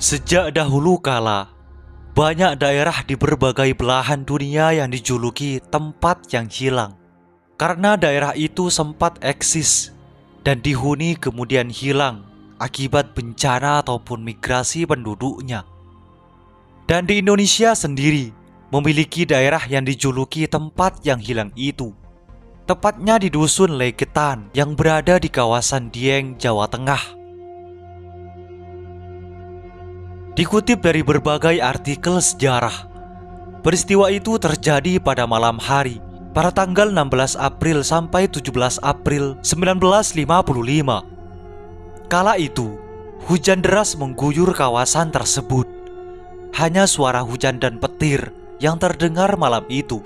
Sejak dahulu kala, banyak daerah di berbagai belahan dunia yang dijuluki tempat yang hilang. Karena daerah itu sempat eksis dan dihuni kemudian hilang akibat bencana ataupun migrasi penduduknya. Dan di Indonesia sendiri memiliki daerah yang dijuluki tempat yang hilang itu. Tepatnya di Dusun Legetan yang berada di kawasan Dieng, Jawa Tengah. Dikutip dari berbagai artikel sejarah, peristiwa itu terjadi pada malam hari pada tanggal 16 April sampai 17 April 1955. Kala itu, hujan deras mengguyur kawasan tersebut. Hanya suara hujan dan petir yang terdengar malam itu.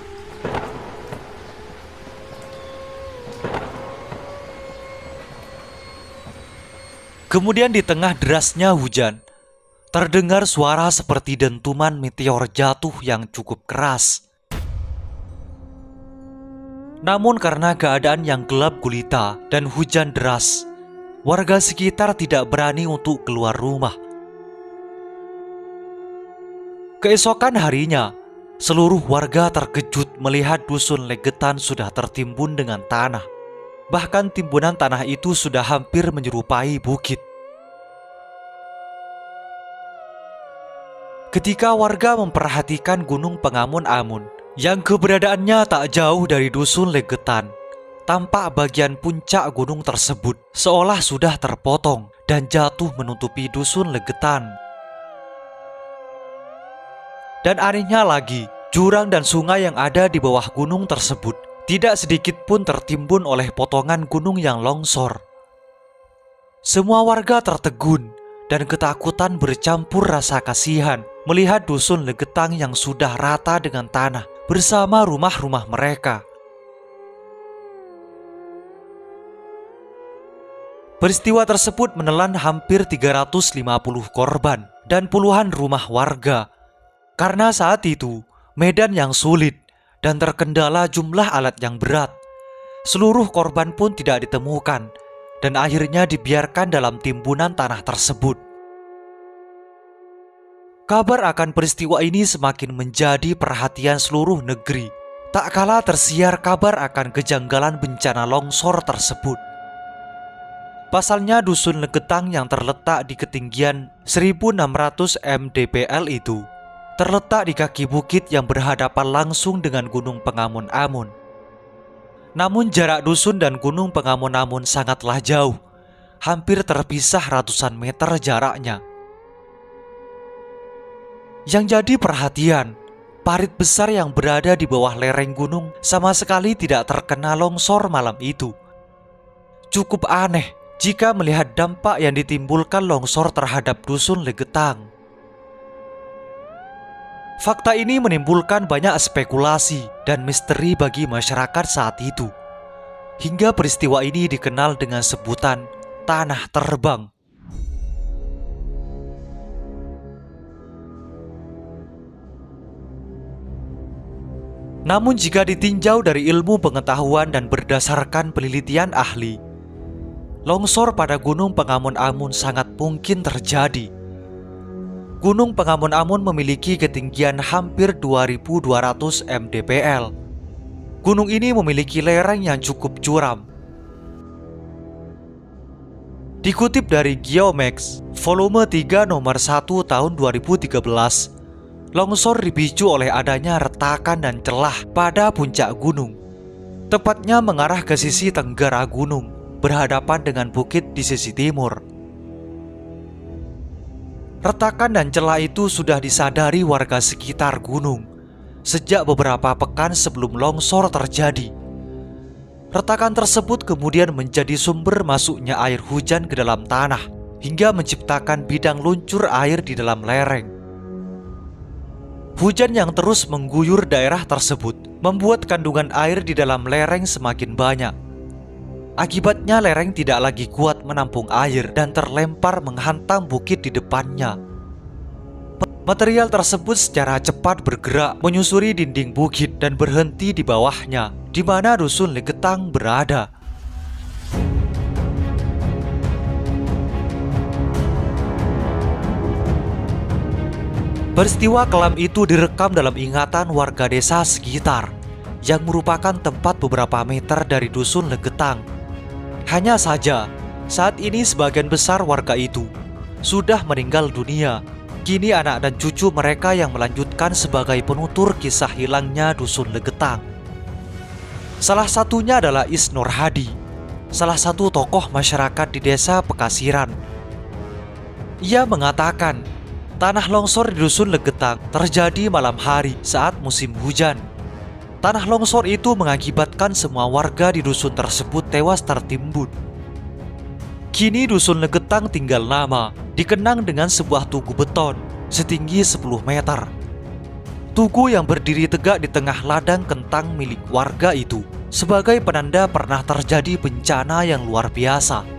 Kemudian di tengah derasnya hujan, terdengar suara seperti dentuman meteor jatuh yang cukup keras. Namun karena keadaan yang gelap gulita dan hujan deras, warga sekitar tidak berani untuk keluar rumah. Keesokan harinya, seluruh warga terkejut melihat Dusun Legetan sudah tertimbun dengan tanah. Bahkan timbunan tanah itu sudah hampir menyerupai bukit. Ketika warga memperhatikan Gunung Pengamun-Amun yang keberadaannya tak jauh dari Dusun Legetan, tampak bagian puncak gunung tersebut seolah sudah terpotong dan jatuh menutupi Dusun Legetan. Dan anehnya lagi, jurang dan sungai yang ada di bawah gunung tersebut tidak sedikit pun tertimbun oleh potongan gunung yang longsor. Semua warga tertegun dan ketakutan bercampur rasa kasihan melihat Dusun Legetang yang sudah rata dengan tanah bersama rumah-rumah mereka. Peristiwa tersebut menelan hampir 350 korban dan puluhan rumah warga. Karena saat itu medan yang sulit dan terkendala jumlah alat yang berat, seluruh korban pun tidak ditemukan dan akhirnya dibiarkan dalam timbunan tanah tersebut. Kabar akan peristiwa ini semakin menjadi perhatian seluruh negeri. Tak kalah tersiar kabar akan kejanggalan bencana longsor tersebut. Pasalnya Dusun Legetang yang terletak di ketinggian 1600 mdpl itu terletak di kaki bukit yang berhadapan langsung dengan Gunung Pengamun-Amun. Namun jarak dusun dan Gunung Pengamun-Amun sangatlah jauh, hampir terpisah ratusan meter jaraknya. Yang jadi perhatian, parit besar yang berada di bawah lereng gunung sama sekali tidak terkena longsor malam itu. Cukup aneh jika melihat dampak yang ditimbulkan longsor terhadap Dusun Legetang. Fakta ini menimbulkan banyak spekulasi dan misteri bagi masyarakat saat itu. Hingga peristiwa ini dikenal dengan sebutan Tanah Terbang. Namun jika ditinjau dari ilmu pengetahuan dan berdasarkan penelitian ahli, longsor pada Gunung Pengamun-Amun sangat mungkin terjadi. Gunung Pengamun-Amun memiliki ketinggian hampir 2200 mdpl. Gunung ini memiliki lereng yang cukup curam. Dikutip dari Geomax, volume 3 nomor 1 tahun 2013, longsor dipicu oleh adanya retakan dan celah pada puncak gunung. Tepatnya mengarah ke sisi tenggara gunung, berhadapan dengan bukit di sisi timur. Retakan dan celah itu sudah disadari warga sekitar gunung sejak beberapa pekan sebelum longsor terjadi. Retakan tersebut kemudian menjadi sumber masuknya air hujan ke dalam tanah hingga menciptakan bidang luncur air di dalam lereng. Hujan yang terus mengguyur daerah tersebut membuat kandungan air di dalam lereng semakin banyak. Akibatnya lereng tidak lagi kuat menampung air dan terlempar menghantam bukit di depannya. Material tersebut secara cepat bergerak menyusuri dinding bukit dan berhenti di bawahnya, di mana Dusun Legetang berada. Peristiwa kelam itu direkam dalam ingatan warga desa sekitar, yang merupakan tempat beberapa meter dari dusun Legetang. Hanya saja, saat ini sebagian besar warga itu sudah meninggal dunia. Kini anak dan cucu mereka yang melanjutkan sebagai penutur kisah hilangnya dusun Legetang. Salah satunya adalah Isnur Hadi, salah satu tokoh masyarakat di desa Pekasiran. Ia mengatakan, tanah longsor di dusun Legetang terjadi malam hari saat musim hujan. Tanah longsor itu mengakibatkan semua warga di dusun tersebut tewas tertimbun. Kini dusun Legetang tinggal nama dikenang dengan sebuah tugu beton setinggi 10 meter. Tugu yang berdiri tegak di tengah ladang kentang milik warga itu sebagai penanda pernah terjadi bencana yang luar biasa.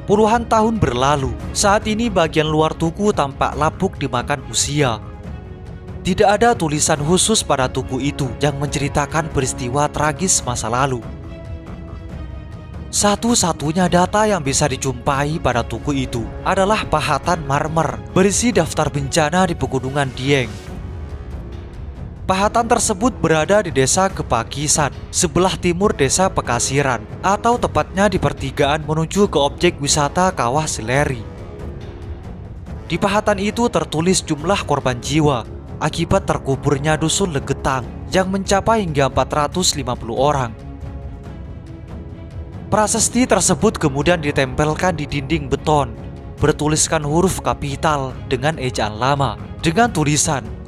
Puluhan tahun berlalu, saat ini bagian luar tugu tampak lapuk dimakan usia. Tidak ada tulisan khusus pada tugu itu yang menceritakan peristiwa tragis masa lalu. Satu-satunya data yang bisa dijumpai pada tugu itu adalah pahatan marmer berisi daftar bencana di Pegunungan Dieng. Pahatan tersebut berada di desa Kepakisan, sebelah timur desa Pekasiran, atau tepatnya di pertigaan menuju ke objek wisata Kawah Sileri. Di pahatan itu tertulis jumlah korban jiwa akibat terkuburnya dusun Legetang yang mencapai hingga 450 orang. Prasasti tersebut kemudian ditempelkan di dinding beton, bertuliskan huruf kapital dengan ejaan lama, dengan tulisan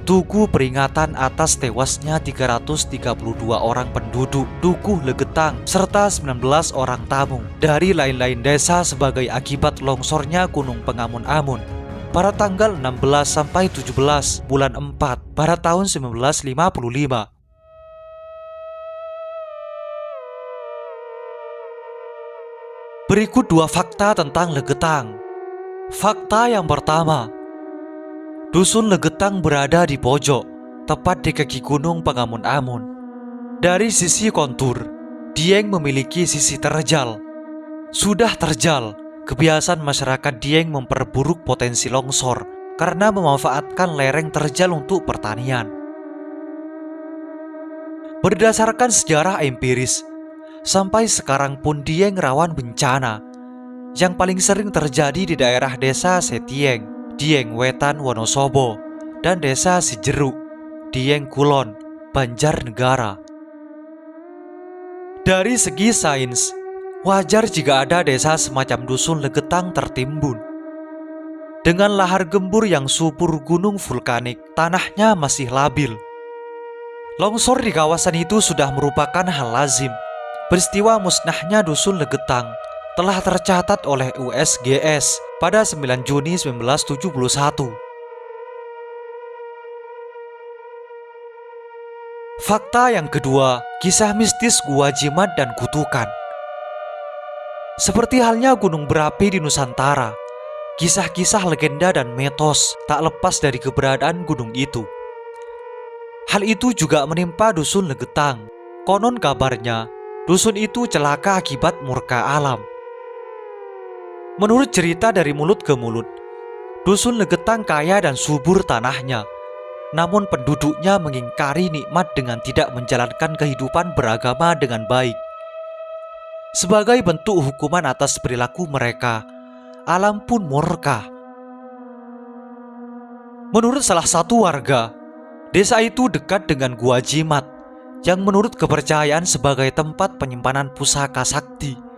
Tugu peringatan atas tewasnya 332 orang penduduk Dukuh Legetang serta 19 orang tamu dari lain-lain desa sebagai akibat longsornya Gunung Pengamun-Amun pada tanggal 16 sampai 17 bulan 4 pada tahun 1955. Berikut dua fakta tentang Legetang. Fakta yang pertama, dusun Legetang berada di pojok, tepat di kaki Gunung Pengamun-Amun. Dari sisi kontur, Dieng memiliki sisi terjal. Sudah terjal, kebiasaan masyarakat Dieng memperburuk potensi longsor karena memanfaatkan lereng terjal untuk pertanian. Berdasarkan sejarah empiris, sampai sekarang pun Dieng rawan bencana. Yang paling sering terjadi di daerah desa Setieng, Dieng Wetan Wonosobo, dan desa Sijeruk, Dieng Kulon, Banjarnegara. Dari segi sains, wajar jika ada desa semacam dusun Legetang tertimbun. Dengan lahar gembur yang subur gunung vulkanik, tanahnya masih labil. Longsor di kawasan itu sudah merupakan hal lazim. Peristiwa musnahnya dusun Legetang telah tercatat oleh USGS pada 9 Juni 1971. Fakta yang kedua, kisah mistis Gua Jimat dan Kutukan. Seperti halnya gunung berapi di Nusantara, kisah-kisah legenda dan mitos tak lepas dari keberadaan gunung itu. Hal itu juga menimpa dusun Legetang. Konon kabarnya, dusun itu celaka akibat murka alam. Menurut cerita dari mulut ke mulut, dusun Legetang kaya dan subur tanahnya, namun penduduknya mengingkari nikmat dengan tidak menjalankan kehidupan beragama dengan baik. Sebagai bentuk hukuman atas perilaku mereka, alam pun murka. Menurut salah satu warga, desa itu dekat dengan Gua Jimat, yang menurut kepercayaan sebagai tempat penyimpanan pusaka sakti.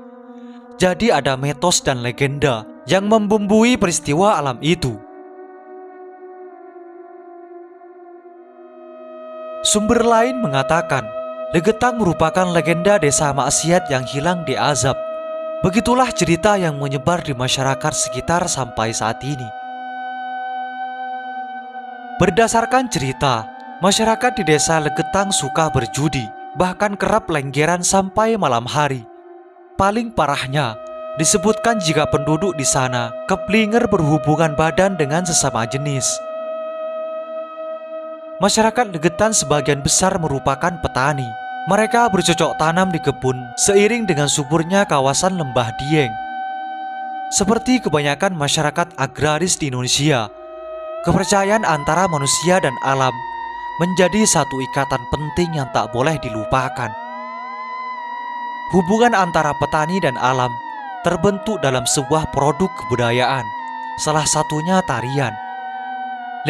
Jadi ada mitos dan legenda yang membumbui peristiwa alam itu. Sumber lain mengatakan, Legetang merupakan legenda desa maksiat yang hilang di azab. Begitulah cerita yang menyebar di masyarakat sekitar sampai saat ini. Berdasarkan cerita, masyarakat di desa Legetang suka berjudi, bahkan kerap lenggeran sampai malam hari. Paling parahnya, disebutkan jika penduduk di sana keplinger berhubungan badan dengan sesama jenis. Masyarakat Legetang sebagian besar merupakan petani. Mereka bercocok tanam di kebun seiring dengan suburnya kawasan lembah Dieng. Seperti kebanyakan masyarakat agraris di Indonesia, kepercayaan antara manusia dan alam menjadi satu ikatan penting yang tak boleh dilupakan. Hubungan antara petani dan alam terbentuk dalam sebuah produk kebudayaan, salah satunya tarian.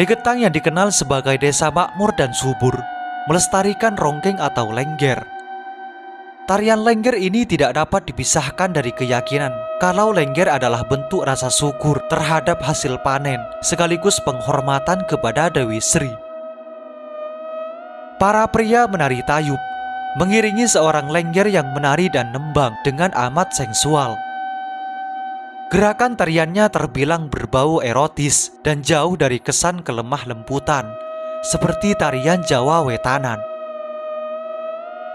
Legetang yang dikenal sebagai desa makmur dan subur melestarikan ronggeng atau lengger. Tarian lengger ini tidak dapat dipisahkan dari keyakinan kalau lengger adalah bentuk rasa syukur terhadap hasil panen sekaligus penghormatan kepada Dewi Sri. Para pria menari tayub, mengiringi seorang lengger yang menari dan nembang dengan amat sensual. Gerakan tariannya terbilang berbau erotis dan jauh dari kesan kelemah lembutan, seperti tarian Jawa Wetanan.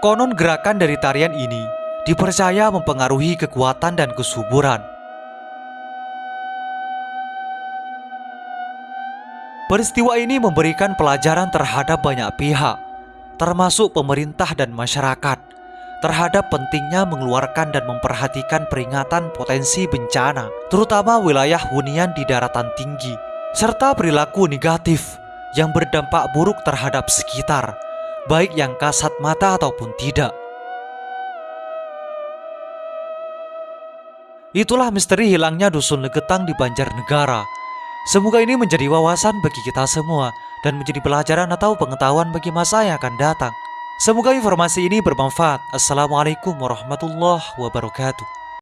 Konon gerakan dari tarian ini dipercaya mempengaruhi kekuatan dan kesuburan. Peristiwa ini memberikan pelajaran terhadap banyak pihak, termasuk pemerintah dan masyarakat, terhadap pentingnya mengeluarkan dan memperhatikan peringatan potensi bencana, terutama wilayah hunian di daratan tinggi, serta perilaku negatif yang berdampak buruk terhadap sekitar, baik yang kasat mata ataupun tidak. Itulah misteri hilangnya dusun Legetang di Banjarnegara. Semoga ini menjadi wawasan bagi kita semua dan menjadi pelajaran atau pengetahuan bagi masa yang akan datang. Semoga informasi ini bermanfaat. Assalamualaikum warahmatullahi wabarakatuh.